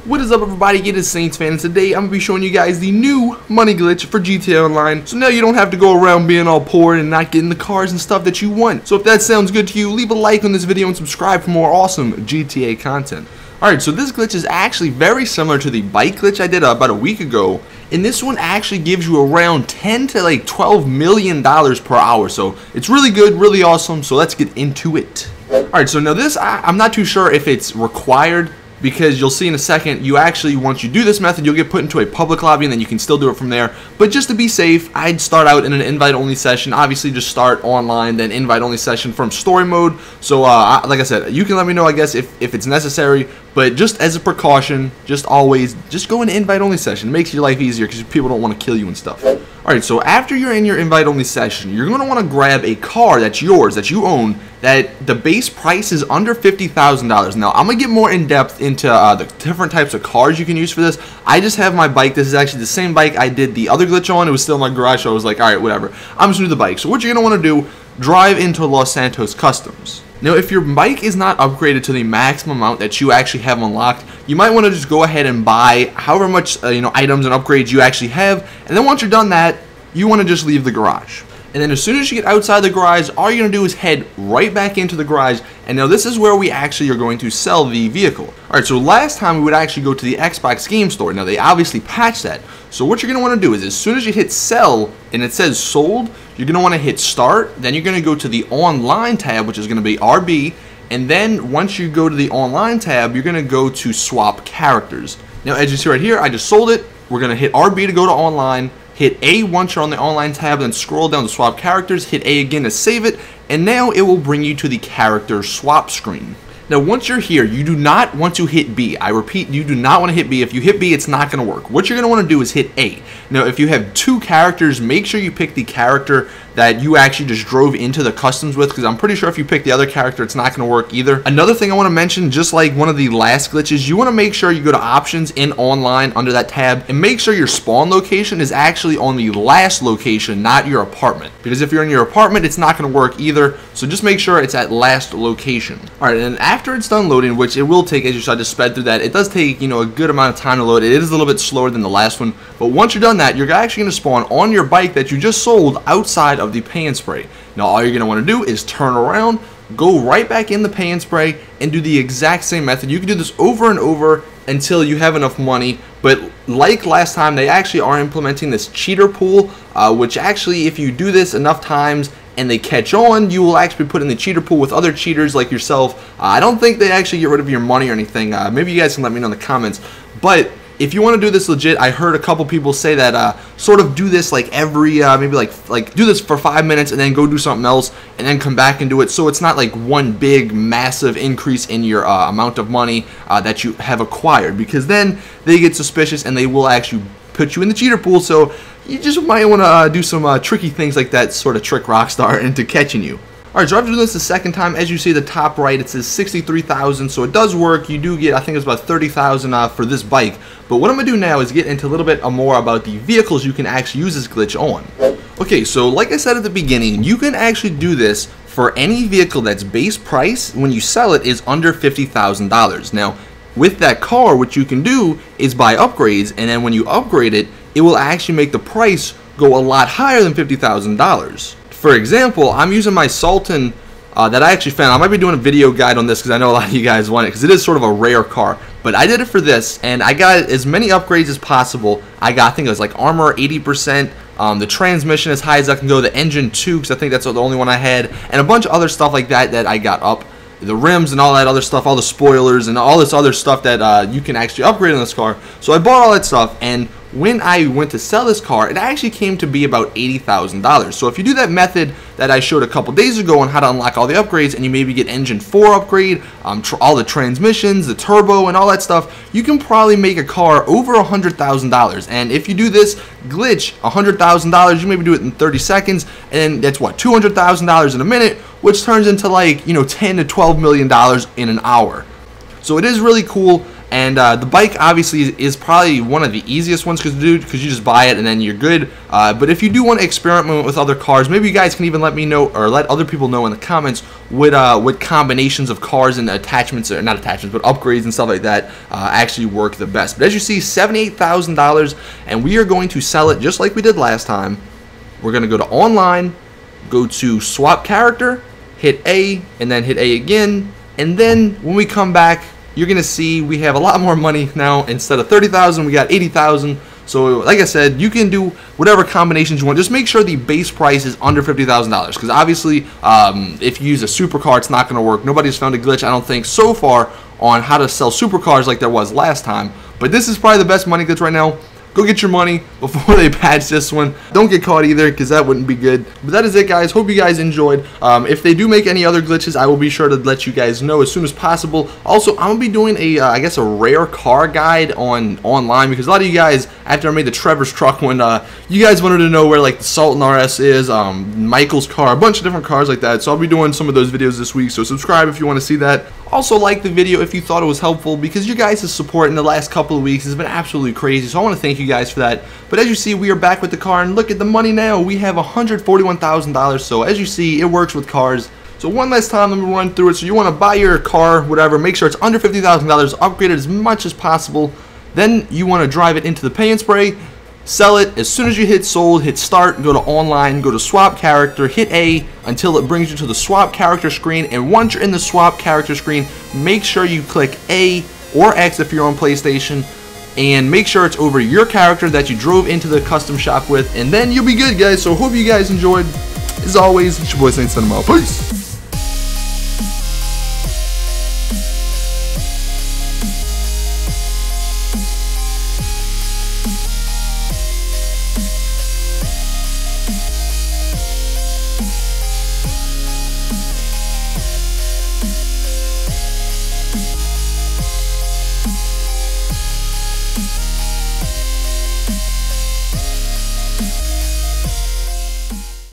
What is up, everybody? It is Saints fan, and today I'm going to be showing you guys the new money glitch for GTA Online. So now you don't have to go around being all poor and not getting the cars and stuff that you want. So if that sounds good to you, leave a like on this video and subscribe for more awesome GTA content. Alright, so this glitch is actually very similar to the bike glitch I did about a week ago. And this one actually gives you around 10 to like $12 million per hour. So it's really good, really awesome. So let's get into it. Alright, so now this, I'm not too sure if it's required, because you'll see in a second, you actually, once you do this method, you'll get put into a public lobby and then you can still do it from there. But just to be safe, I'd start out in an invite-only session. Obviously, just start online, then invite-only session from story mode. So, like I said, you can let me know, I guess, if it's necessary. But just as a precaution, just always, just go in an invite-only session. It makes your life easier because people don't want to kill you and stuff. Alright, so after you're in your invite-only session, you're going to want to grab a car that's yours, that you own, that the base price is under $50,000. Now, I'm going to get more in-depth into the different types of cars you can use for this. I just have my bike. This is actually the same bike I did the other glitch on. It was still in my garage, so I was like, alright, whatever. I'm just going to do the bike. So what you're going to want to do, drive into Los Santos Customs. Now, if your bike is not upgraded to the maximum amount that you actually have unlocked, you might want to just go ahead and buy however much items and upgrades you actually have, and then once you're done that, you want to just leave the garage. And then as soon as you get outside the garage, all you're going to do is head right back into the garage. And now this is where we actually are going to sell the vehicle. Alright, so last time we would actually go to the Xbox game store. Now they obviously patched that. So what you're going to want to do is as soon as you hit sell and it says sold, you're going to want to hit start. Then you're going to go to the online tab, which is going to be RB. And then once you go to the online tab, you're going to go to swap characters. Now as you see right here, I just sold it. We're going to hit RB to go to online. Hit A once you're on the online tab, then scroll down to swap characters, hit A again to save it, and now it will bring you to the character swap screen. Now once you're here, you do not want to hit B. I repeat, you do not want to hit B. If you hit B, it's not going to work. What you're going to want to do is hit A. Now if you have two characters, make sure you pick the character that you actually just drove into the customs with, because I'm pretty sure if you pick the other character, it's not going to work either. Another thing I want to mention, just like one of the last glitches, you want to make sure you go to options in online under that tab and make sure your spawn location is actually on the last location, not your apartment, because if you're in your apartment, it's not going to work either. So just make sure it's at last location. Alright, and after it's done loading, which it will take, as you saw, I just sped through that, it does take, a good amount of time to load. It is a little bit slower than the last one, but once you're done that, you're actually going to spawn on your bike that you just sold outside of the pay and spray. Now all you're going to want to do is turn around, go right back in the pay and spray, and do the exact same method. You can do this over and over until you have enough money, but like last time, they actually are implementing this cheater pool, which actually, if you do this enough times and they catch on, you will actually be put in the cheater pool with other cheaters like yourself. I don't think they actually get rid of your money or anything. Maybe you guys can let me know in the comments, but if you want to do this legit, I heard a couple people say that sort of do this like every, maybe like do this for 5 minutes and then go do something else and then come back and do it, so it's not like one big massive increase in your amount of money that you have acquired, because then they get suspicious and they will actually put you in the cheater pool. So you just might want to do some tricky things like that, sort of trick Rockstar into catching you. Alright, so after doing this the second time, as you see the top right, it says 63,000, so it does work. You do get, I think it's about 30,000 for this bike. But what I'm going to do now is get into a little bit more about the vehicles you can actually use this glitch on. Okay, so like I said at the beginning, you can actually do this for any vehicle that's base price when you sell it is under $50,000. Now, with that car, what you can do is buy upgrades, and then when you upgrade it, it will actually make the price go a lot higher than $50,000. For example, I'm using my Sultan that I actually found. I might be doing a video guide on this because I know a lot of you guys want it, because it is sort of a rare car. But I did it for this, and I got as many upgrades as possible. I think it was like armor 80%, the transmission as high as I can go, the engine 2, because I think that's the only one I had, and a bunch of other stuff like that that I got up. The rims and all that other stuff, all the spoilers and all this other stuff that you can actually upgrade on this car. So I bought all that stuff, and when I went to sell this car, it actually came to be about $80,000. So if you do that method that I showed a couple days ago on how to unlock all the upgrades, and you maybe get engine 4 upgrade, all the transmissions, the turbo, and all that stuff, you can probably make a car over $100,000. And if you do this glitch, $100,000, you maybe do it in 30 seconds, and that's what, $200,000 in a minute, which turns into like, $10 to $12 million in an hour. So it is really cool. And the bike obviously is probably one of the easiest ones because you just buy it and then you're good. But if you do want to experiment with other cars, maybe you guys can even let me know or let other people know in the comments what combinations of cars and attachments, or not attachments, but upgrades and stuff like that actually work the best. But as you see, $78,000, and we are going to sell it just like we did last time. We're going to go to online, go to swap character, hit A, and then hit A again. And then when we come back, you're going to see we have a lot more money now. Instead of $30,000, we got $80,000. So like I said, you can do whatever combinations you want. Just make sure the base price is under $50,000, because obviously if you use a supercar, it's not going to work. Nobody's found a glitch, I don't think, so far on how to sell supercars like there was last time. But this is probably the best money glitch right now. Go get your money before they patch this one. Don't get caught either, because that wouldn't be good. But that is it, guys. Hope you guys enjoyed. If they do make any other glitches, I will be sure to let you guys know as soon as possible. Also, I'm going to be doing I guess a rare car guide online, because a lot of you guys, after I made the Trevor's truck one, you guys wanted to know where like the Sultan RS is, Michael's car, a bunch of different cars like that. So I'll be doing some of those videos this week. So subscribe if you want to see that. Also, like the video if you thought it was helpful, because your guys' support in the last couple of weeks has been absolutely crazy. So I want to thank you guys for that. But as you see, we are back with the car, and look at the money now. We have $141,000. So as you see, it works with cars. So one last time, let me run through it. So you want to buy your car, whatever, make sure it's under $50,000, upgrade it as much as possible. Then you want to drive it into the Pay and Spray, sell it. As soon as you hit sold, hit start, go to online, go to swap character, hit A until it brings you to the swap character screen. And once you're in the swap character screen, make sure you click A or X if you're on PlayStation, and make sure it's over your character that you drove into the custom shop with, and then you'll be good, guys. So hope you guys enjoyed. As always, it's your boy Saint Cinema. Peace.